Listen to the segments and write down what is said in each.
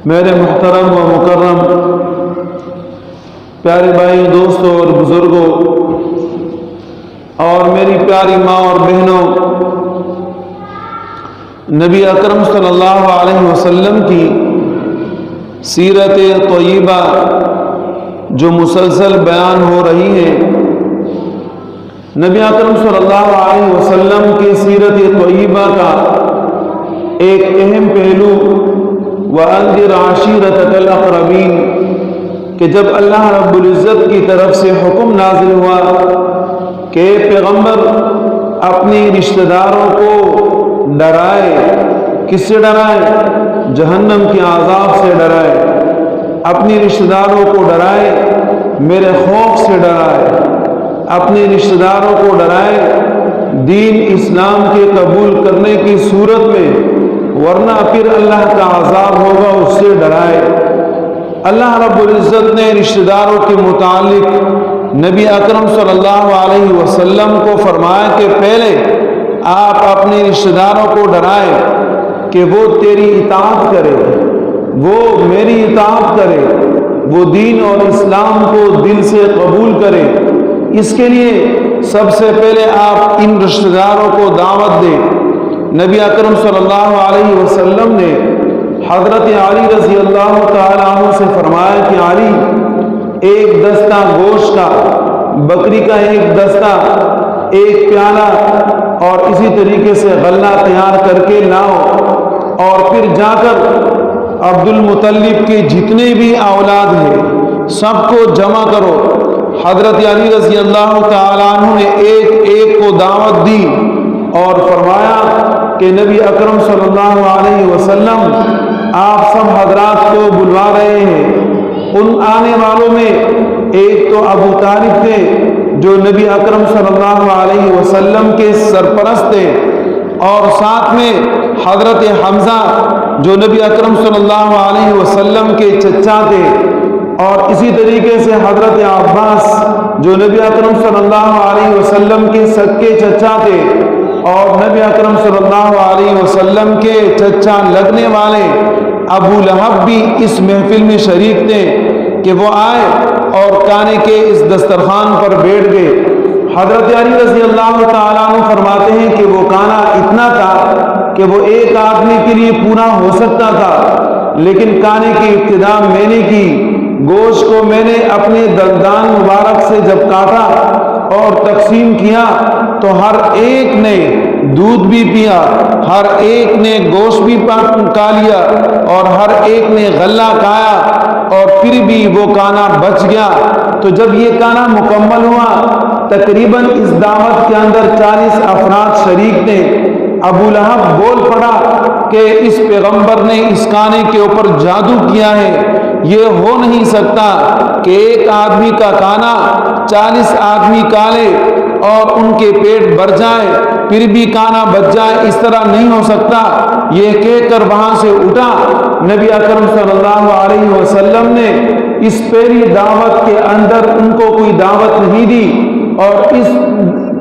میرے محترم و مکرم پیارے بھائی، دوستوں اور بزرگوں، اور میری پیاری ماں اور بہنوں، نبی اکرم صلی اللہ علیہ وسلم کی سیرت طیبہ جو مسلسل بیان ہو رہی ہے، نبی اکرم صلی اللہ علیہ وسلم کی سیرت طیبہ کا ایک اہم پہلو وَأَنذِرْ عَشِيرَتَكَ الْأَقْرَبِينَ کہ جب اللہ رب العزت کی طرف سے حکم نازل ہوا کہ پیغمبر اپنی رشتہ داروں کو ڈرائے، کس سے ڈرائے؟ جہنم کے عذاب سے ڈرائے، اپنی رشتہ داروں کو ڈرائے، میرے خوف سے ڈرائے، اپنے رشتہ داروں کو ڈرائے دین اسلام کے قبول کرنے کی صورت میں، ورنہ پھر اللہ کا عذاب ہوگا، اس سے ڈرائے۔ اللہ رب العزت نے رشتہ داروں کے متعلق نبی اکرم صلی اللہ علیہ وسلم کو فرمایا کہ پہلے آپ اپنے رشتہ داروں کو ڈرائے کہ وہ تیری اطاعت کرے، وہ میری اطاعت کرے، وہ دین اور اسلام کو دل سے قبول کرے۔ اس کے لیے سب سے پہلے آپ ان رشتہ داروں کو دعوت دیں۔ نبی اکرم صلی اللہ علیہ وسلم نے حضرت علی رضی اللہ تعالیٰ عنہ سے فرمایا کہ علی، ایک دستہ گوشت کا، بکری کا ایک دستہ، ایک پیالہ اور اسی طریقے سے غلہ تیار کر کے لاؤ، اور پھر جا کر عبد المطلب کے جتنے بھی اولاد ہیں سب کو جمع کرو۔ حضرت علی رضی اللہ تعالیٰ عنہ نے ایک ایک کو دعوت دی اور فرمایا کہ نبی اکرم صلی اللہ علیہ وسلم آپ سب حضرات کو بلوا رہے ہیں۔ ان آنے والوں میں ایک تو ابو طالب تھے جو نبی اکرم صلی اللہ علیہ وسلم کے سرپرست تھے، اور ساتھ میں حضرت حمزہ جو نبی اکرم صلی اللہ علیہ وسلم کے چچا تھے، اور اسی طریقے سے حضرت عباس جو نبی اکرم صلی اللہ علیہ وسلم کے سکے چچا تھے، اور نبی اکرم صلی اللہ علیہ وسلم کے چچا لگنے والے ابو لہب بھی اس محفل میں شریک تھے کہ وہ آئے اور کانے کے اس دسترخوان پر بیٹھ گئے۔ حضرت علی رضی اللہ تعالیٰ عنہ فرماتے ہیں کہ وہ کانا اتنا تھا کہ وہ ایک آدمی کے لیے پورا ہو سکتا تھا، لیکن کانے کی ابتدا میں نے کی۔ گوشت کو میں نے اپنے دندان مبارک سے جب کاٹا اور تقسیم کیا تو ہر ایک نے دودھ بھی پیا، ہر ایک نے گوشت بھی کھا لیا، اور ہر ایک نے غلہ کھایا، اور پھر بھی وہ کانا بچ گیا۔ تو جب یہ کانا مکمل ہوا، تقریباً اس دعوت کے اندر 40 افراد شریک تھے۔ ابو لہب بول پڑا کہ اس پیغمبر نے اس کانے کے اوپر جادو کیا ہے، یہ ہو نہیں سکتا کہ ایک آدمی کا کانا 40 آدمی کھا لے اور ان کے پیٹ بھر جائے پھر بھی کانا بچ جائے، اس طرح نہیں ہو سکتا۔ یہ کہہ کر وہاں سے اٹھا۔ نبی اکرم صلی اللہ علیہ وسلم نے اس پہلی دعوت کے اندر ان کو کوئی دعوت نہیں دی، اور اس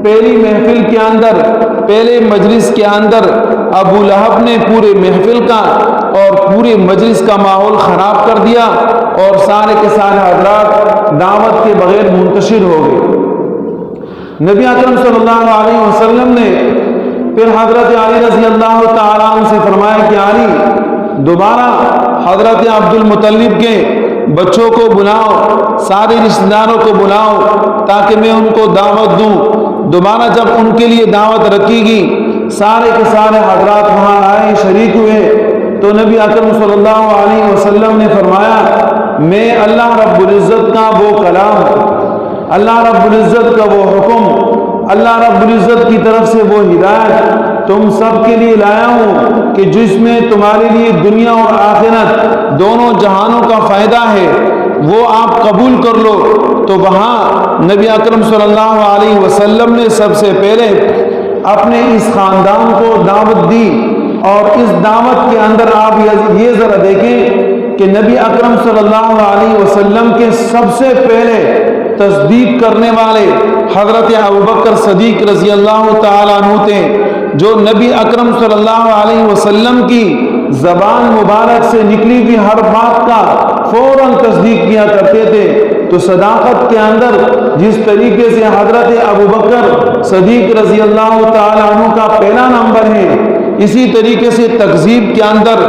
پہلی محفل کے اندر، پہلے مجلس کے اندر ابو لہب نے پورے محفل کا اور پورے مجلس کا ماحول خراب کر دیا، اور سارے کے سارے حضرات دعوت کے بغیر منتشر ہو گئے۔ نبی اکرم صلی اللہ علیہ وسلم نے پھر حضرت علی رضی اللہ تعالیٰ عنہ سے فرمایا کہ علی، دوبارہ حضرت عبد المطلب کے بچوں کو بلاؤ، سارے رشتہ داروں کو بلاؤ تاکہ میں ان کو دعوت دوں۔ دوبارہ جب ان کے لیے دعوت رکھی گئی، سارے کے سارے حضرات وہاں آئے، شریک ہوئے، تو نبی اکرم صلی اللہ علیہ وسلم نے فرمایا میں اللہ رب العزت کا وہ کلام، اللہ رب العزت کا وہ حکم، اللہ رب العزت کی طرف سے وہ ہدایت تم سب کے لیے لایا ہوں کہ جس میں تمہارے لیے دنیا اور آخرت دونوں جہانوں کا فائدہ ہے، وہ آپ قبول کر لو۔ تو وہاں نبی اکرم صلی اللہ علیہ وسلم نے سب سے پہلے اپنے اس خاندان کو دعوت دی، اور اس دعوت کے اندر آپ یہ ذرا دیکھیں کہ نبی اکرم صلی اللہ علیہ وسلم کے سب سے پہلے تصدیق کرنے والے حضرت ابوبکر صدیق رضی اللہ تعالیٰ عنہ تھے، جو نبی اکرم صلی اللہ علیہ وسلم کی زبان مبارک سے نکلی ہوئی ہر بات کا فوراً تصدیق کیا کرتے تھے۔ تو صداقت کے اندر جس طریقے سے حضرت ابوبکر صدیق رضی اللہ تعالیٰ عنہ کا پہلا نمبر ہے، اسی طریقے سے تکذیب کے اندر،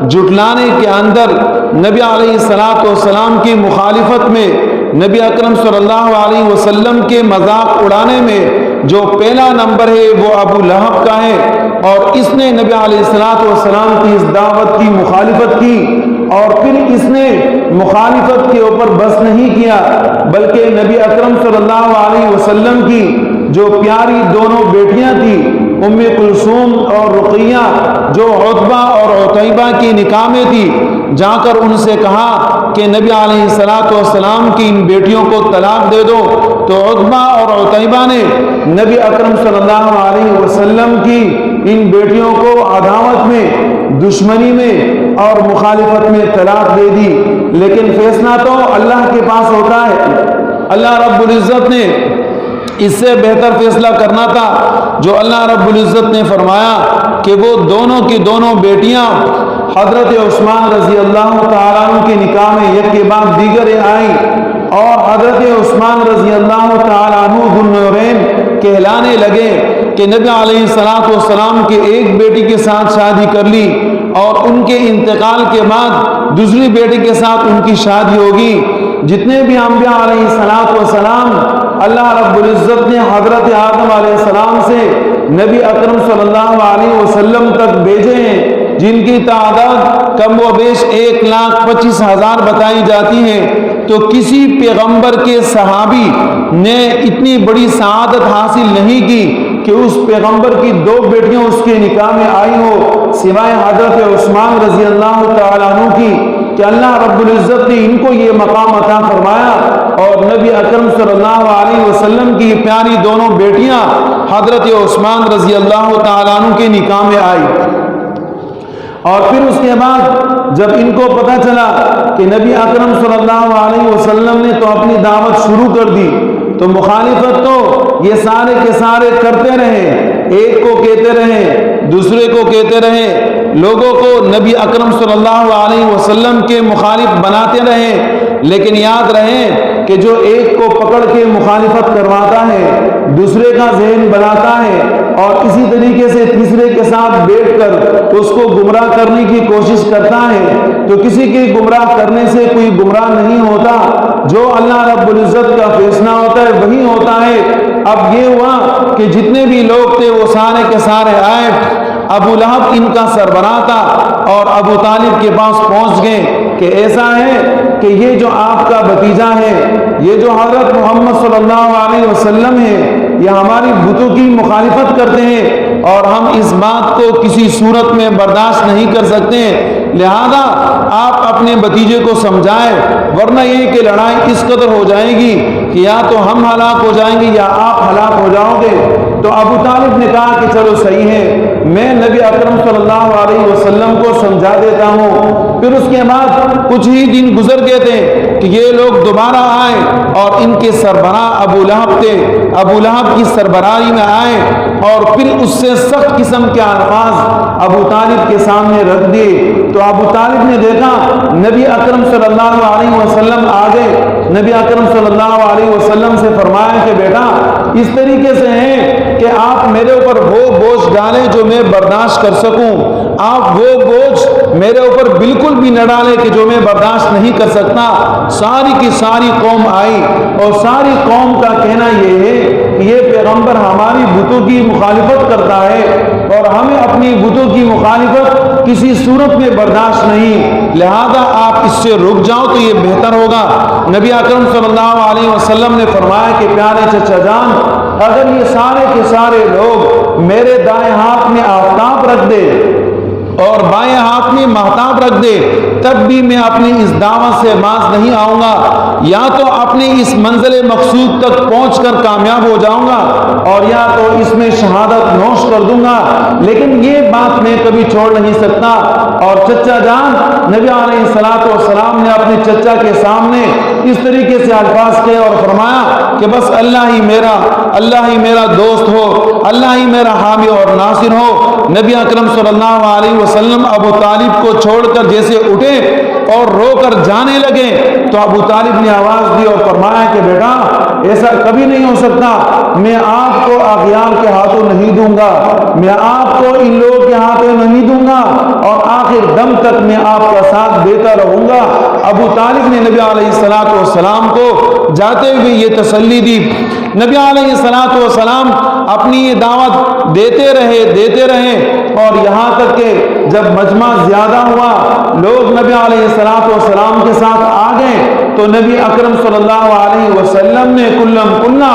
جھٹلانے کے اندر، نبی علیہ الصلوۃ والسلام کی مخالفت میں، نبی اکرم صلی اللہ علیہ وسلم کے مذاق اڑانے میں جو پہلا نمبر ہے وہ ابو لہب کا ہے۔ اور اس نے نبی علیہ الصلوۃ والسلام کی اس دعوت کی مخالفت کی، اور پھر اس نے مخالفت کے اوپر بس نہیں کیا، بلکہ نبی اکرم صلی اللہ علیہ وسلم کی جو پیاری دونوں بیٹیاں تھیں، ام کلثوم اور رقیہ، جو عتبہ اور عتیبہ کی نکاح میں تھی، جا کر ان سے کہا کہ نبی علیہ الصلوۃ والسلام کی ان بیٹیوں کو طلاق دے دو۔ تو عتبہ اور عتیبہ نے نبی اکرم صلی اللہ علیہ وسلم کی ان بیٹیوں کو عداوت میں، دشمنی میں اور مخالفت میں طلاق دے دی۔ لیکن فیصلہ تو اللہ کے پاس ہوتا ہے، اللہ رب العزت نے اس سے بہتر فیصلہ کرنا تھا، جو اللہ رب العزت نے فرمایا کہ وہ دونوں کی دونوں بیٹیاں حضرت عثمان رضی اللہ تعالیٰ عنہ کے نکاح میں یک کے بعد دیگر آئیں، اور حضرت عثمان رضی اللہ تعالیٰ عنہ ذو النورین کہلانے لگے کہ نبی علیہ الصلوۃ والسلام کے ایک بیٹی کے ساتھ شادی کر لی، اور ان کے انتقال کے بعد دوسری بیٹی کے ساتھ ان کی شادی ہوگی۔ جتنے بھی انبیاء علیہ الصلوۃ والسلام اللہ رب العزت نے حضرت آدم علیہ السلام سے نبی اکرم صلی اللہ علیہ وسلم تک بھیجے ہیں، جن کی تعداد کم و بیش 1,25,000 بتائی جاتی ہے، تو کسی پیغمبر کے صحابی نے اتنی بڑی سعادت حاصل نہیں کی کہ اس پیغمبر کی 2 بیٹیاں اس کے نکاح میں آئی ہو، سوائے حضرت عثمان رضی اللہ تعالیٰ عنہ کی، کہ اللہ رب العزت نے ان کو یہ مقام عطا فرمایا، اور نبی اکرم صلی اللہ علیہ وسلم کی پیاری دونوں بیٹیاں حضرت عثمان رضی اللہ تعالیٰ عنہ کے نکاح میں آئی۔ اور پھر اس کے بعد جب ان کو پتہ چلا کہ نبی اکرم صلی اللہ علیہ وسلم نے تو اپنی دعوت شروع کر دی، تو مخالفت تو یہ سارے کے سارے کرتے رہے، ایک کو کہتے رہے، دوسرے کو کہتے رہے، لوگوں کو نبی اکرم صلی اللہ علیہ وسلم کے مخالف بناتے رہے۔ لیکن یاد رہے کہ جو ایک کو پکڑ کے مخالفت کرواتا ہے، دوسرے کا ذہن بناتا ہے، اور اسی طریقے سے تیسرے کے ساتھ بیٹھ کر اس کو گمراہ کرنے کی کوشش کرتا ہے، تو کسی کے گمراہ کرنے سے کوئی گمراہ نہیں ہوتا، جو اللہ رب العزت کا فیصلہ ہوتا ہے وہی ہوتا ہے۔ اب یہ ہوا کہ جتنے بھی لوگ تھے وہ سارے کے سارے آئے، ابو لہب ان کا سربراہ تھا، اور ابو طالب کے پاس پہنچ گئے کہ ایسا ہے کہ یہ جو آپ کا بھتیجا ہے، یہ جو حضرت محمد صلی اللہ علیہ وسلم ہے، یہ ہماری بتوں کی مخالفت کرتے ہیں، اور ہم اس بات کو کسی صورت میں برداشت نہیں کر سکتے، لہذا آپ اپنے بھتیجے کو سمجھائیں، ورنہ یہ کہ لڑائی اس قدر ہو جائے گی کہ یا تو ہم ہلاک ہو جائیں گے یا آپ ہلاک ہو جاؤ گے۔ تو ابو طالب نے کہا کہ چلو صحیح ہے، میں نبی اکرم صلی اللہ علیہ وسلم کو سمجھا دیتا ہوں۔ پھر اس کے بعد کچھ ہی دن گزر گئے تھے کہ یہ لوگ دوبارہ آئے، اور ان کے سربراہ ابو لہب تھے، ابو لہب کی سربراہی میں آئے، اور پھر اس سے سخت قسم کے الفاظ ابو طالب کے سامنے رکھ دیے۔ تو ابو طالب نے دیکھا نبی اکرم صلی اللہ علیہ وسلم آ گئے، نبی اکرم صلی اللہ علیہ وسلم سے فرمایا کہ بیٹا اس طریقے سے ہے کہ آپ میرے اوپر وہ بوجھ ڈالیں جو میں برداشت کر سکوں، آپ وہ بوجھ میرے اوپر بالکل بھی نہ ڈالیں کہ جو میں برداشت نہیں کر سکتا۔ ساری کی ساری قوم آئی، اور ساری قوم کا کہنا یہ ہے کہ یہ پیغمبر ہماری بتوں کی مخالفت کرتا ہے، اور ہمیں اپنی بتوں کی مخالفت کسی صورت میں برداشت نہیں، لہذا آپ اس سے رک جاؤ تو یہ بہتر ہوگا۔ نبی اکرم صلی اللہ علیہ وسلم نے فرمایا کہ پیارے چچا جان، اگر یہ سارے کے سارے لوگ میرے دائیں ہاتھ میں آفتاب رکھ دے اور بائیں ہاتھ میں مہتاب رکھ دے، تب بھی میں اپنی اس دعوت سے باز نہیں آؤں گا، یا تو اپنی اس منزل مقصود تک پہنچ کر کامیاب ہو جاؤں گا، اور یا تو اس میں شہادت نوش کر دوں گا، لیکن یہ بات میں کبھی چھوڑ نہیں سکتا۔ اور چچا جان، نبی علیہ الصلوۃ والسلام نے اپنے چچا کے سامنے اس طریقے سے الفاظ کہے اور فرمایا کہ بس اللہ ہی میرا دوست ہو، اللہ ہی میرا حامی اور ناصر ہو۔ نبی اکرم صلی اللہ علیہ وسلم ابو طالب کو چھوڑ کر جیسے اٹھے اور رو کر جانے لگے تو ابو طالب نے آواز دی اور فرمایا کہ بیٹا ایسا کبھی نہیں ہو سکتا، میں آپ کو اغیار کے ہاتھوں نہیں دوں گا، میں آپ کو ان لوگوں کے ہاتھوں نہیں دوں گا، اور آخر دم تک میں آپ کا ساتھ دیتا رہوں گا۔ ابو طالب نے نبی علیہ السلام کو جاتے ہوئے یہ تسلی دی۔ نبی علیہ السلام اپنی یہ دعوت دیتے رہے اور یہاں تک کہ جب مجمع زیادہ ہوا، لوگ نبی علیہ السلام کے ساتھ آ گئے تو نبی اکرم صلی اللہ علیہ وسلم نے کلّا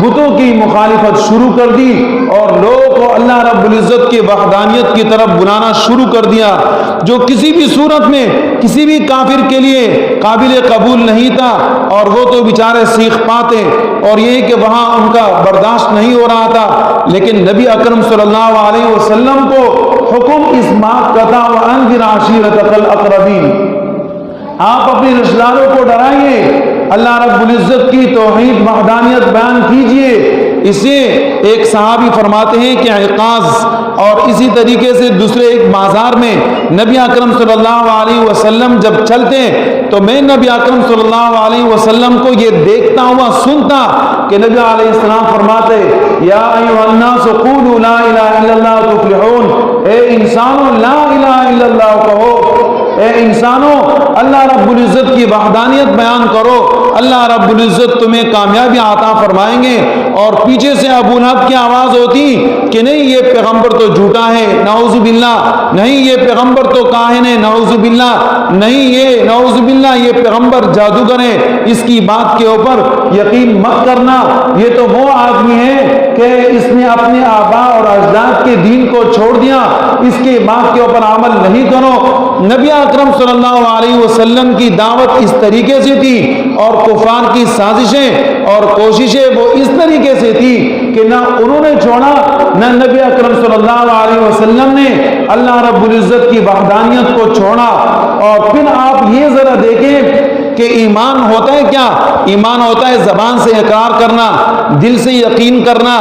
بتوں کی مخالفت شروع کر دی اور لوگوں کو اللہ رب العزت کی وحدانیت کی طرف بلانا شروع کر دیا، جو کسی بھی صورت میں کسی بھی کافر کے لیے قابل قبول نہیں تھا، اور وہ تو بیچارے سیخ پاتے اور یہ کہ وہاں ان کا برداشت نہیں ہو رہا تھا۔ لیکن نبی اکرم صلی اللہ علیہ وسلم کو حکم اس بات کا تھا وَأَنذِرْ عَشِيرَتَكَ الْأَقْرَبِينَ، آپ اپنے رشتہ داروں کو ڈرائیے، اللہ رب العزت کی توحید وحدانیت بیان کیجئے۔ اسے ایک صحابی فرماتے ہیں کہ عقاز اور اسی طریقے سے دوسرے ایک بازار میں نبی اکرم صلی اللہ علیہ وسلم جب چلتے تو میں نبی اکرم صلی اللہ علیہ وسلم کو یہ دیکھتا ہوا سنتا کہ نبی علیہ السلام فرماتے یا ایھا الناس قولوا لا الہ الا اللہ تفلحون، اے انسانوں لا الہ الا اللہ کہو، اے انسانوں اللہ رب العزت کی وحدانیت بیان کرو، اللہ رب العزت تمہیں کامیابی عطا فرمائیں گے۔ اور پیچھے سے ابو لہب کی آواز ہوتی کہ نہیں یہ پیغمبر تو جھوٹا ہے، نعوذ باللہ، نہیں یہ پیغمبر تو کاہن ہے، نعوذ باللہ، نہیں یہ نعوذ باللہ یہ پیغمبر جادوگر ہے، اس کی بات کے اوپر یقین مت کرنا، یہ تو وہ آدمی ہے کہ اس نے اپنے آباء اور اجداد کے دین کو چھوڑ دیا، اس کی بات کے اوپر عمل نہیں کرو۔ نبی اکرم صلی اللہ علیہ وسلم کی دعوت اس طریقے سے تھی اور کفار کی سازشیں اور کوششیں وہ اس طریقے سے تھی کہ نہ انہوں نے چھوڑا، نہ نبی اکرم صلی اللہ علیہ وسلم نے اللہ رب العزت کی وحدانیت کو چھوڑا۔ اور پھر آپ یہ ذرا دیکھیں کہ ایمان ہوتا ہے کیا؟ ایمان ہوتا ہے زبان سے اقرار کرنا، دل سے یقین کرنا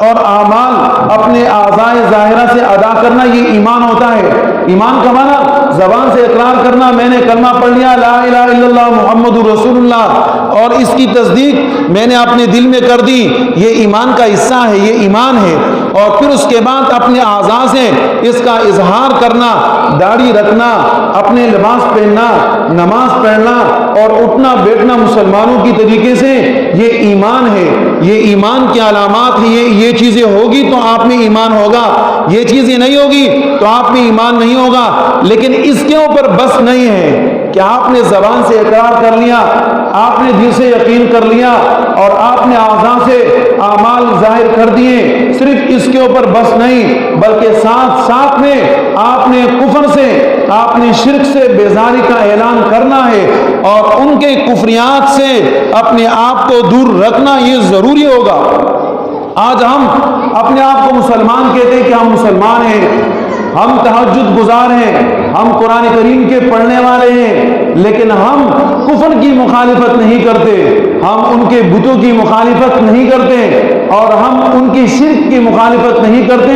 اور اعمال اپنے اعضاء ظاہرہ سے ادا کرنا، یہ ایمان ہوتا ہے۔ ایمان کا معنی زبان سے اقرار کرنا، میں نے کلمہ پڑھ لیا لا الہ الا اللہ محمد رسول اللہ، اور اس کی تصدیق میں نے اپنے دل میں کر دی، یہ ایمان کا حصہ ہے، یہ ایمان ہے۔ اور پھر اس کے بعد اپنے اعضاء سے اس کا اظہار کرنا، داڑھی رکھنا، اپنے لباس پہننا، نماز پڑھنا اور اٹھنا بیٹھنا مسلمانوں کی طریقے سے، یہ ایمان ہے، یہ ایمان کی علامات ہیں۔ یہ چیزیں ہوگی تو آپ میں ایمان ہوگا، یہ چیزیں نہیں ہوگی تو آپ میں ایمان نہیں ہوگا۔ لیکن اس کے اوپر بس نہیں ہے کہ آپ نے زبان سے اقرار کر لیا، آپ نے دل سے یقین کر لیا اور آپ نے اعضاء سے اعمال ظاہر کر دیے، صرف اس کے اوپر بس نہیں، بلکہ ساتھ ساتھ میں آپ نے کفر سے، آپ نے شرک سے بیزاری کا اعلان کرنا ہے اور ان کے کفریات سے اپنے آپ کو دور رکھنا، یہ ضروری ہوگا۔ آج ہم اپنے آپ کو مسلمان کہتے ہیں کہ ہم مسلمان ہیں، ہم تہجد گزار ہیں، ہم قرآن کریم کے پڑھنے والے ہیں، لیکن ہم کفر کی مخالفت نہیں کرتے، ہم ان کے بتوں کی مخالفت نہیں کرتے اور ہم ان کی شرک کی مخالفت نہیں کرتے،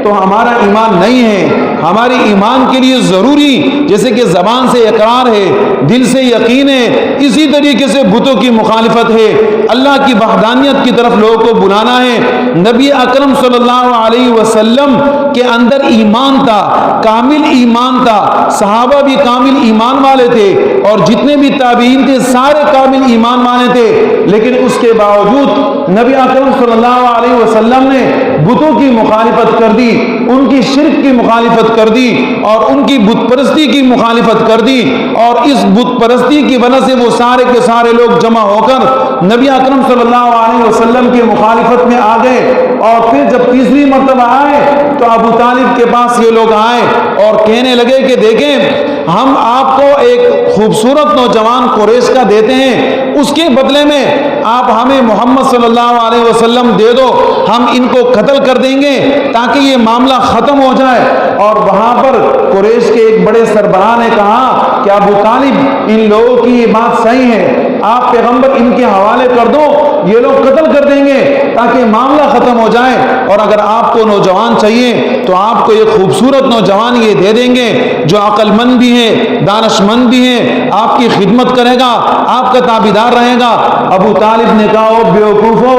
تو ہمارا ایمان نہیں ہے۔ ہمارے ایمان کے لیے ضروری جیسے کہ زبان سے اقرار ہے، دل سے یقین ہے، اسی طریقے سے بتوں کی مخالفت ہے، اللہ کی وحدانیت کی طرف لوگوں کو بلانا ہے۔ نبی اکرم صلی اللہ علیہ وسلم کے اندر ایمان تھا، کامل ایمان تھا، صحابہ بھی کامل ایمان والے تھے اور جتنے بھی تابعین تھے سارے کامل ایمان والے تھے، لیکن اس کے باوجود نبی اکرم صلی اللہ علیہ وسلم نے بتوں کی مخالفت کر دی، ان کی شرک کی مخالفت کر دی اور ان کی بت پرستی کی مخالفت کر دی، اور اس بت پرستی کی وجہ سے وہ سارے کے سارے لوگ جمع ہو کر نبی اکرم صلی اللہ علیہ وسلم کی مخالفت میں آ گئے۔ اور پھر جب تیسری مرتبہ آئے تو ابو طالب کے پاس یہ لوگ آئے اور کہنے لگے کہ دیکھیں ہم آپ کو ایک خوبصورت نوجوان قریش کا دیتے ہیں، اس کے بدلے میں آپ ہمیں محمد صلی اللہ علیہ وسلم دے دو، ہم ان کو قتل کر دیں گے تاکہ یہ معاملہ ختم ہو جائے۔ اور وہاں پر قریش کے ایک بڑے سربراہ نے کہا کہ ابو طالب ان لوگوں کی یہ بات صحیح ہے، آپ پیغمبر ان کے حوالے کر دو، یہ لوگ قتل کر دیں گے تاکہ معاملہ ختم ہو جائے۔ اور اگر آپ کو نوجوان چاہیے تو آپ کو ایک خوبصورت نوجوان یہ دے دیں گے جو عقل مند بھی ہے، دانش مند بھی ہے، آپ کی خدمت کرے گا، آپ کا تابعدار رہے گا۔ ابو طالب نے کہا، او بیوقوفو،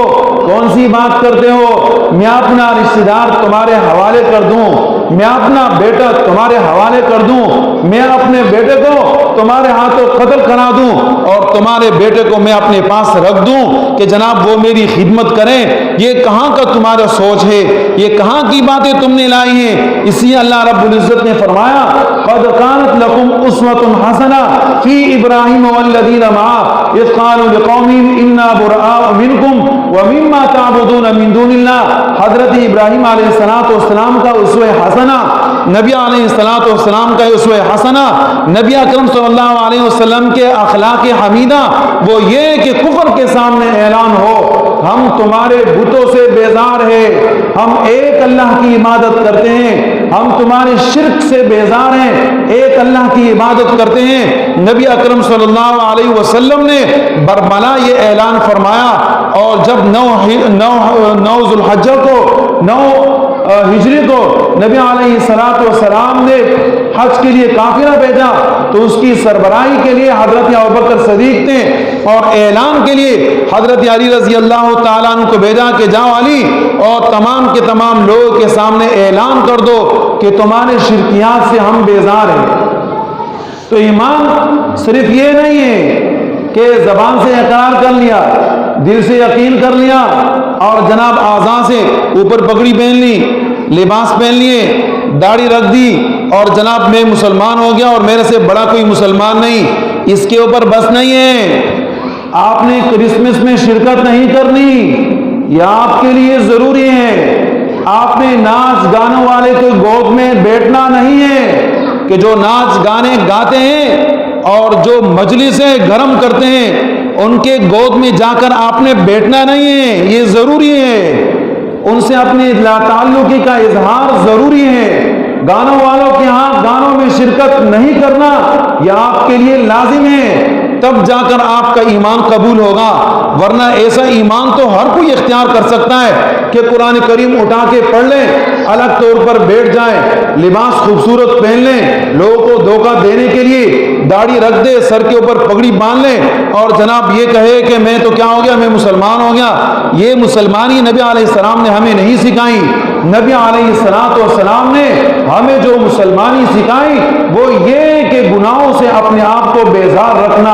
کون سی بات کرتے ہو؟ میں اپنا رشتہ دار تمہارے حوالے کر دوں، میں اپنا بیٹا تمہارے حوالے کر دوں، میں اپنے بیٹے کو تمہارے ہاتھوں قتل کرا دوں اور تمہارے بیٹے کو میں اپنے پاس رکھ دوں کہ جناب وہ میری خدمت کریں؟ یہ کہاں کا تمہارا سوچ ہے؟ یہ کہاں کی باتیں تم نے لائی ہیں؟ اس لیے اللہ رب العزت نے فرمایا، قد كانت لكم اسوة حسنة في ابراہیم والذین معه اذ قالوا لقومهم انا براء منكم ومما تعبدون من دون اللہ۔ حضرت ابراہیم علیہ السلام کا اسوہ حسنہ، نبی علیہ السلام کا اسوہ حسنہ، نبی اکرم صلی اللہ علیہ وسلم کے اخلاق حمیدہ وہ یہ کہ کفر کے سامنے اعلان ہو، ہم تمہارے بتوں سے بیزار ہیں، ہم ایک اللہ کی عبادت کرتے ہیں، ہم تمہارے شرک سے بیزار ہیں، ایک اللہ کی عبادت کرتے ہیں۔ نبی اکرم صلی اللہ علیہ وسلم نے برملا یہ اعلان فرمایا، اور جب 9 ذو الحجہ کو 9 ہجری کو نبی علیہ السلام نے حج کے لیے قافلہ بھیجا تو اس کی سربراہی کے لیے حضرت ابوبکر صدیق نے اور اعلان کے لیے حضرت علی رضی اللہ تعالیٰ عنہ کو بھیجا کہ جاؤ علی اور تمام کے تمام لوگوں کے سامنے اعلان کر دو کہ تمہارے شرکیات سے ہم بیزار ہیں۔ تو ایمان صرف یہ نہیں ہے کہ زبان سے اقرار کر لیا، دل سے یقین کر لیا اور جناب اعضاء سے اوپر پگڑی پہن لی، لباس پہن لیے، داڑھی رکھ دی اور جناب میں مسلمان ہو گیا اور میرے سے بڑا کوئی مسلمان نہیں، اس کے اوپر بس نہیں ہے۔ آپ نے کرسمس میں شرکت نہیں کرنی، یہ آپ کے لیے ضروری ہے۔ آپ نے ناچ گانے والے کے گود میں بیٹھنا نہیں ہے کہ جو ناچ گانے گاتے ہیں اور جو مجلسیں گرم کرتے ہیں ان کے گود میں جا کر آپ نے بیٹھنا نہیں ہے، یہ ضروری ہے۔ ان سے اپنے لا تعلقی کا اظہار ضروری ہے۔ گانوں والوں کے ہاں گانوں میں شرکت نہیں کرنا یہ آپ کے لیے لازم ہے، تب جا کر آپ کا ایمان قبول ہوگا، ورنہ ایسا ایمان تو ہر کوئی اختیار کر سکتا ہے کہ قرآن کریم اٹھا کے پڑھ لیں، الگ طور پر بیٹھ جائیں، لباس خوبصورت پہن لیں، لوگوں کو دھوکہ دینے کے لیے داڑھی رکھ دے، سر کے اوپر پگڑی باندھ لیں اور جناب یہ کہے کہ میں تو کیا ہو گیا، میں مسلمان ہو گیا۔ یہ مسلمانی نبی علیہ السلام نے ہمیں نہیں سکھائی۔ نبی علیہ السلام نے ہمیں جو مسلمانی سکھائی وہ یہ کہ گناہوں سے اپنے آپ کو بیزار رکھنا،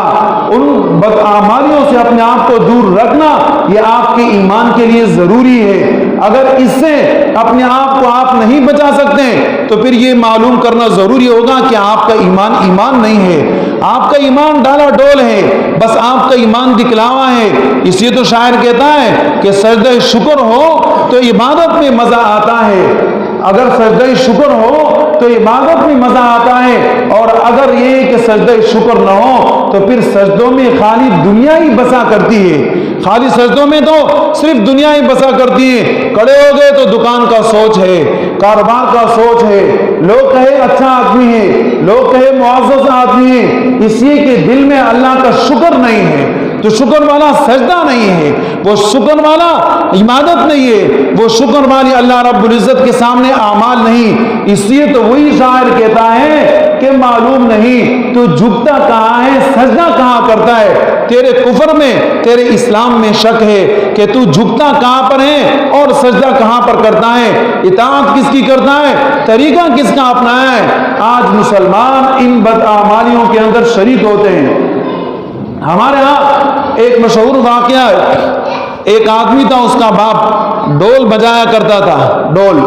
ان بدعمالیوں سے اپنے آپ کو دور رکھنا، یہ آپ کے ایمان کے لیے ضروری ہے۔ اگر اس سے اپنے آپ کو آپ نہیں بچا سکتے تو پھر یہ معلوم کرنا ضروری ہوگا کہ آپ کا ایمان نہیں ہے، آپ کا ایمان ڈالا ڈول ہے، بس آپ کا ایمان دکھلاوا ہے۔ اس لیے تو شاعر کہتا ہے کہ سجدہ شکر ہو تو عبادت میں مزہ آتا ہے، اگر سجدہ شکر ہو تو عبادت میں مزہ آتا ہے، اور اگر یہ کہ سجدہ شکر نہ ہو تو پھر سجدوں میں خالی دنیا ہی بسا کرتی ہے، خالی سجدوں میں تو صرف دنیا ہی بسا کرتی ہے۔ کھڑے ہو گئے تو دکان کا سوچ ہے، کاروبار کا سوچ ہے، لوگ کہے اچھا آدمی ہے، لوگ کہے معزز آدمی ہے، اس لیے کہ دل میں اللہ کا شکر نہیں ہے۔ تو شکر والا سجدہ نہیں ہے، وہ شکر والا عبادت نہیں ہے، وہ شکر والی اللہ رب العزت کے سامنے اعمال نہیں۔ اس لیے تو وہی شاعر کہتا ہے کہ معلوم نہیں تو جھکتا کہاں ہے، سجدہ کہاں کرتا ہے۔ تیرے کفر میں، تیرے اسلام میں شک ہے کہ تو جھکتا کہاں پر ہے اور سجدہ کہاں پر کرتا ہے، اطاعت کس کی کرتا ہے، طریقہ کس کا اپنایا ہے۔ آج مسلمان ان بدعمالیوں کے اندر شریک ہوتے ہیں۔ ہمارے ہاں ایک مشہور واقعہ ہے، ایک آدمی تھا، اس کا باپ ڈول بجایا کرتا تھا، ڈول،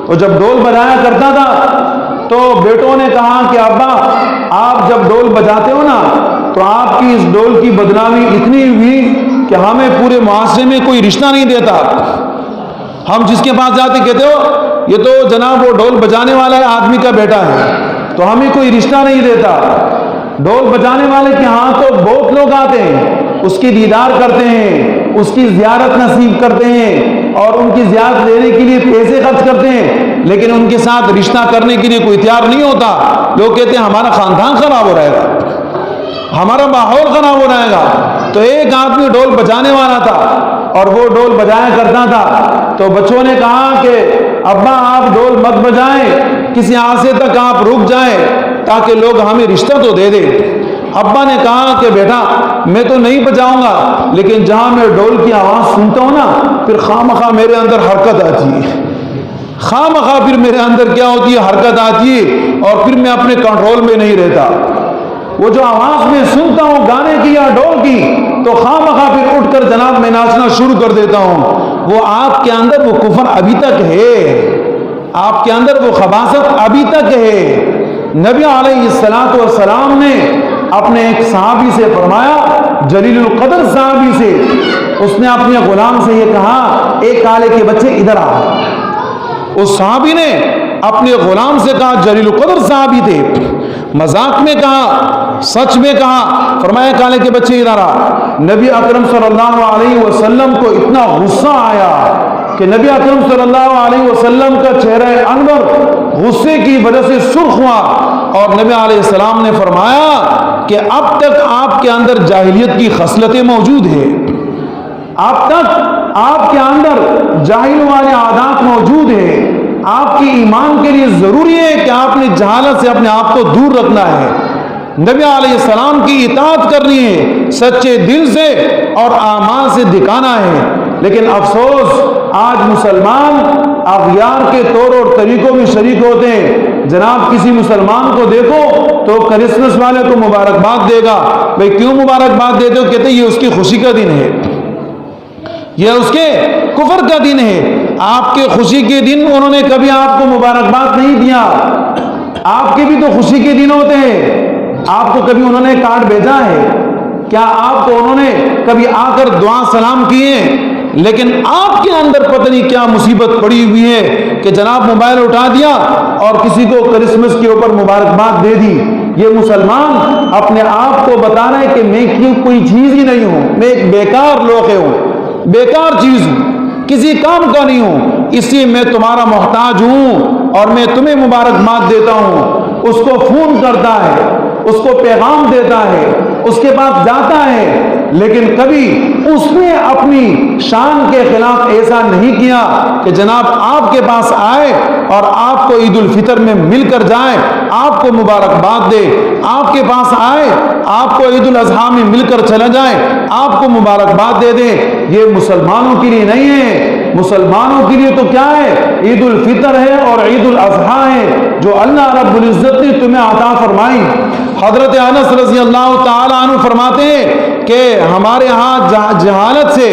اور جب ڈول بجایا کرتا تھا تو بیٹوں نے کہا کہ ابا آپ جب ڈول بجاتے ہو نا تو آپ کی اس ڈول کی بدنامی اتنی ہوئی کہ ہمیں پورے معاشرے میں کوئی رشتہ نہیں دیتا، ہم جس کے پاس جاتے کہتے ہو یہ تو جناب وہ ڈول بجانے والا آدمی کا بیٹا ہے، تو ہمیں کوئی رشتہ نہیں دیتا۔ ڈول بجانے والے کے ہاں تو بہت لوگ آتے ہیں، اس کی دیدار کرتے ہیں، اس کی زیارت نصیب کرتے ہیں اور ان کی زیارت لینے کے لیے پیسے خرچ کرتے ہیں، لیکن ان کے ساتھ رشتہ کرنے کے لیے کوئی تیار نہیں ہوتا۔ لوگ کہتے ہیں ہمارا خاندان خراب ہو رہا ہے۔ ہمارا ماحول خراب ہو جائے گا۔ تو ایک آدمی ڈھول بجانے والا تھا اور وہ ڈھول بجایا کرتا تھا، تو بچوں نے کہا کہ ابا آپ ڈھول مت بجائیں، کسی عرصے تک آپ رک جائیں تاکہ لوگ ہمیں رشتہ تو دے دیں۔ ابا نے کہا کہ بیٹا میں تو نہیں بجاؤں گا، لیکن جہاں میں ڈھول کی آواز سنتا ہوں نا پھر خواہ میرے اندر حرکت آتی ہے، خواہ پھر میرے اندر کیا ہوتی ہے، حرکت آتی ہے، اور پھر میں اپنے کنٹرول میں نہیں رہتا۔ وہ جو آواز میں سنتا ہوں گانے کی یا ڈھول کی تو خواہ پھر اٹھ کر جناب میں ناچنا شروع کر دیتا ہوں۔ وہ آپ کے اندر وہ کفر ابھی تک ہے، آپ کے اندر وہ خباثت ابھی تک ہے۔ نبی علیہ السلام نے اپنے ایک صحابی سے فرمایا، جلیل القدر صحابی سے، اس نے اپنے غلام سے یہ کہا، ایک کالے کے بچے ادھر آ۔ اس صحابی نے اپنے غلام سے کہا، جلیل القدر صحابی تھے، مذاق میں کہا سچ میں کہا، فرمایا کالے کے بچے ادھر آ۔ نبی اکرم صلی اللہ علیہ وسلم کو اتنا غصہ آیا کہ نبی اکرم صلی اللہ علیہ وسلم کا چہرہ انور غصے کی وجہ سے سرخ ہوا، اور نبی علیہ السلام نے فرمایا کہ اب تک آپ کے اندر جاہلیت کی خصلتیں موجود ہیں، اب تک آپ کے اندر جاہل والے عادات موجود ہیں۔ آپ کی ایمان کے لیے ضروری ہے کہ آپ نے جہالت سے اپنے آپ کو دور رکھنا ہے، نبی علیہ السلام کی اطاعت کرنی ہے، سچے دل سے اور اعمال سے دکھانا ہے۔ لیکن افسوس آج مسلمان اغیار کے طور اور طریقوں میں شریک ہوتے ہیں۔ جناب کسی مسلمان کو دیکھو تو کرسمس والے کو مبارکباد دے گا، بھئی کیوں مبارکباد دیتے ہو؟ کہتے یہ اس کی خوشی کا دن ہے، یہ اس کے کفر کا دن ہے۔ آپ کے خوشی کے دن انہوں نے کبھی آپ کو مبارکباد نہیں دیا، آپ کے بھی تو خوشی کے دن ہوتے ہیں، آپ کو کبھی انہوں نے کارڈ بھیجا ہے کیا؟ آپ کو انہوں نے کبھی آ کر دعا سلام کیے؟ لیکن آپ کے اندر پتہ نہیں کیا مصیبت پڑی ہوئی ہے کہ جناب موبائل اٹھا دیا اور کسی کو کرسمس کے اوپر مبارکباد دے دی۔ یہ مسلمان اپنے آپ کو بتا رہے کہ میں کوئی چیز ہی نہیں ہوں، میں ایک بیکار لوہے ہوں، بیکار چیز ہوں، کسی کام کا نہیں ہوں، اس لیے میں تمہارا محتاج ہوں اور میں تمہیں مبارکباد دیتا ہوں۔ اس کو فون کرتا ہے، اس کو پیغام دیتا ہے، اس کے پاس جاتا ہے، لیکن کبھی اس نے اپنی شان کے خلاف ایسا نہیں کیا کہ جناب آپ کے پاس آئے اور آپ کو عید الفطر میں مل کر جائے، آپ کو مبارکباد دے، آپ کے پاس آئے آپ کو عید الاضحیٰ میں مل کر چلا جائے، آپ کو مبارکباد دے دے۔ یہ مسلمانوں کے لیے نہیں ہے، مسلمانوں کے لیے تو کیا ہے؟ عید الفطر ہے اور عید الاضحیٰ ہے جو اللہ رب العزت نے تمہیں عطا فرمائی۔ حضرت انس رضی اللہ تعالی عنہ فرماتے ہیں کہ ہمارے ہاں جہالت سے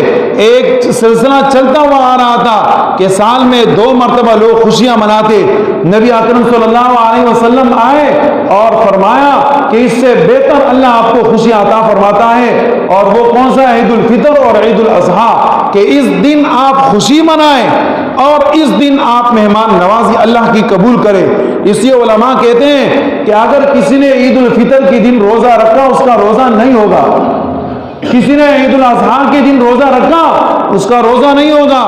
ایک سلسلہ چلتا ہوا آ رہا تھا کہ سال میں 2 مرتبہ لوگ خوشیاں مناتے۔ نبی اکرم صلی اللہ علیہ وسلم آئے اور فرمایا کہ اس سے بہتر اللہ آپ کو خوشیاں عطا فرماتا ہے، اور وہ کون سا؟ عید الفطر اور عید الاضحیٰ، کہ اس دن آپ خوشی منائیں اور اس دن آپ مہمان نوازی اللہ کی قبول کرے۔ اس لیے علماء کہتے ہیں کہ اگر کسی نے عید الفطر کے دن روزہ رکھا اس کا روزہ نہیں ہوگا، کسی نے عید الاضحیٰ کے دن روزہ رکھا اس کا روزہ نہیں ہوگا،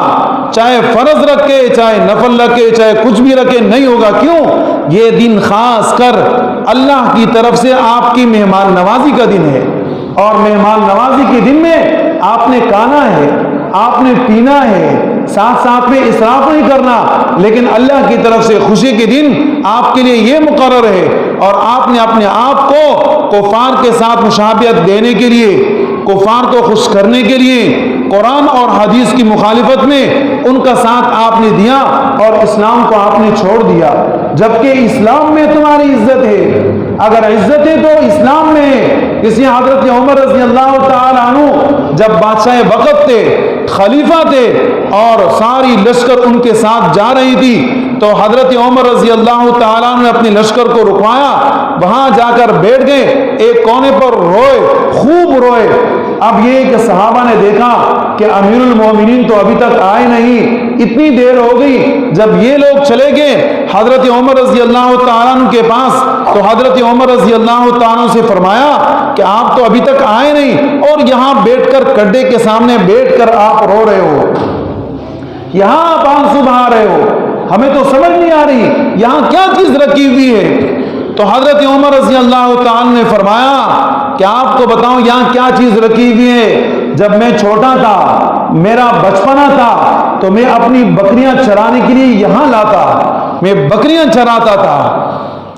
چاہے فرض رکھے چاہے نفل رکھے چاہے کچھ بھی رکھے نہیں ہوگا۔ کیوں؟ یہ دن خاص کر اللہ کی طرف سے آپ کی مہمان نوازی کا دن ہے، اور مہمان نوازی کے دن میں آپ نے کھانا ہے، آپ نے پینا ہے، ساتھ ساتھ میں اسراف نہیں کرنا، لیکن اللہ کی طرف سے خوشی کے دن آپ کے لیے یہ مقرر ہے، اور آپ نے اپنے آپ کو کفار کے ساتھ مشابہت دینے کے لیے، کفار کو خوش کرنے کے لیے قرآن اور حدیث کی مخالفت میں ان کا ساتھ آپ نے دیا اور اسلام کو آپ نے چھوڑ دیا، جبکہ اسلام میں تمہاری عزت ہے۔ اگر عزت ہے تو اسلام میں ہے۔ اس لیے حضرت عمر رضی اللہ تعالی عنہ جب بادشاہ وقت تھے، خلیفہ تھے، اور ساری لشکر ان کے ساتھ جا رہی تھی، تو حضرت عمر رضی اللہ تعالیٰ نے اپنے لشکر کو رکوایا، وہاں جا کر بیٹھ گئے، ایک کونے پر روئے، خوب روئے۔ اب یہ کہ صحابہ نے دیکھا کہ امیر المومنین تو ابھی تک آئے نہیں، اتنی دیر ہو گئی۔ جب یہ لوگ چلے گئے حضرت عمر رضی اللہ تعالیٰ عنہ کے پاس، تو حضرت عمر رضی اللہ تعالیٰ عنہ سے فرمایا کہ آپ تو ابھی تک آئے نہیں اور یہاں بیٹھ کر کڈے کے سامنے بیٹھ کر آپ رو رہے ہو، یہاں آپ آنسو بہا رہے ہو، ہمیں تو سمجھ نہیں آ رہی یہاں کیا چیز رکھی ہوئی ہے۔ تو حضرت عمر رضی اللہ تعالیٰ نے فرمایا کہ آپ کو بتاؤں یہاں کیا چیز رکھی ہوئی ہے؟ جب میں چھوٹا تھا، میرا بچپنا تھا، تو میں اپنی بکریاں چرانے کے لیے یہاں لاتا، میں بکریاں چراتا تھا،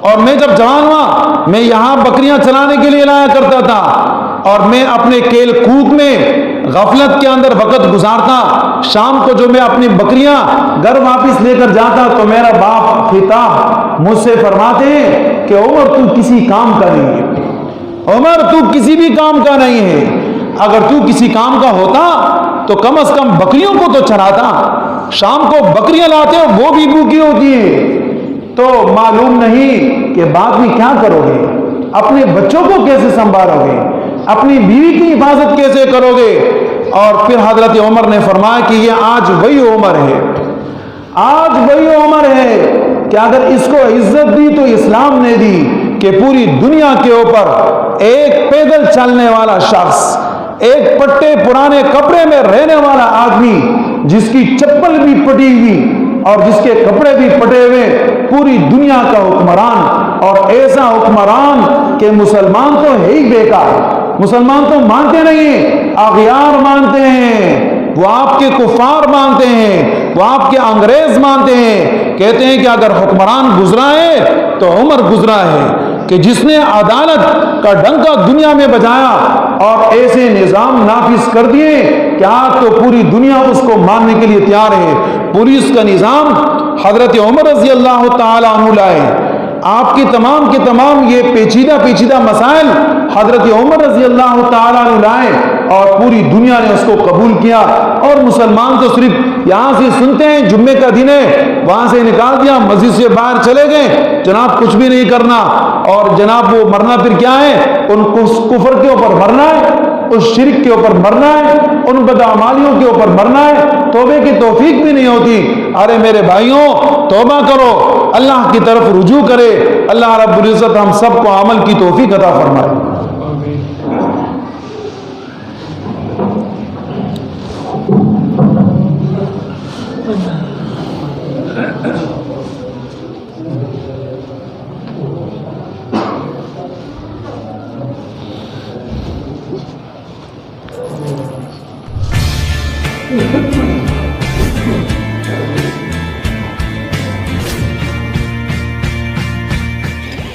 اور میں جب جوان ہوا میں یہاں بکریاں چرانے کے لیے لایا کرتا تھا، اور میں اپنے کھیل کود میں غفلت کے اندر وقت گزارتا۔ شام کو جو میں اپنی بکریاں گھر واپس لے کر جاتا تو میرا باپ خطاب مجھ سے فرماتے ہیں کہ عمر تو کسی کام کا نہیں ہے، عمر تو کسی بھی کام کا نہیں ہے، اگر تو کسی کام کا ہوتا تو کم از کم بکریوں کو تو چراتا، شام کو بکریاں لاتے ہو وہ بھی بھوکی ہوتی ہے، تو معلوم نہیں کہ بعد میں کیا کرو گے، اپنے بچوں کو کیسے سنبھالو گے، اپنی بیوی کی حفاظت کیسے کرو گے۔ اور پھر حضرت عمر نے فرمایا کہ یہ آج وہی عمر ہے، آج وہی عمر ہے کہ اگر اس کو عزت دی تو اسلام نے دی کہ پوری دنیا کے اوپر ایک پیدل چلنے والا شخص، ایک پٹے پرانے کپڑے میں رہنے والا آدمی جس کی چپل بھی پٹی ہوئی اور جس کے کپڑے بھی پٹے ہوئے، پوری دنیا کا حکمران، اور ایسا حکمران کہ مسلمان تو ہے ہی بیکار، مسلمان تو مانتے نہیں، اغیار مانتے ہیں، وہ آپ کے کفار مانتے ہیں، وہ آپ کے انگریز مانتے ہیں، کہتے ہیں کہ اگر حکمران گزرا ہے تو عمر گزرا ہے، کہ جس نے عدالت کا ڈنکا دنیا میں بجایا اور ایسے نظام نافذ کر دیے کہ آج تو پوری دنیا اس کو ماننے کے لیے تیار ہے۔ پولیس کا نظام حضرت عمر رضی اللہ تعالیٰ عنہ لائے، آپ کی تمام کے تمام یہ پیچیدہ مسائل حضرت عمر رضی اللہ تعالیٰ عنہ لائے اور پوری دنیا نے اس کو قبول کیا، اور مسلمان تو صرف یہاں سے سنتے ہیں جمعے کا دن ہے وہاں سے نکال دیا، مسجد سے باہر چلے گئے، جناب کچھ بھی نہیں کرنا، اور جناب وہ مرنا پھر کیا ہے، ان کفر کے اوپر مرنا ہے، اس شرک کے اوپر مرنا ہے، ان بدعمالیوں کے اوپر مرنا ہے، توبے کی توفیق بھی نہیں ہوتی۔ ارے میرے بھائیوں توبہ کرو، اللہ کی طرف رجوع کرے، اللہ رب العزت ہم سب کو عمل کی توفیق عطا فرمائے۔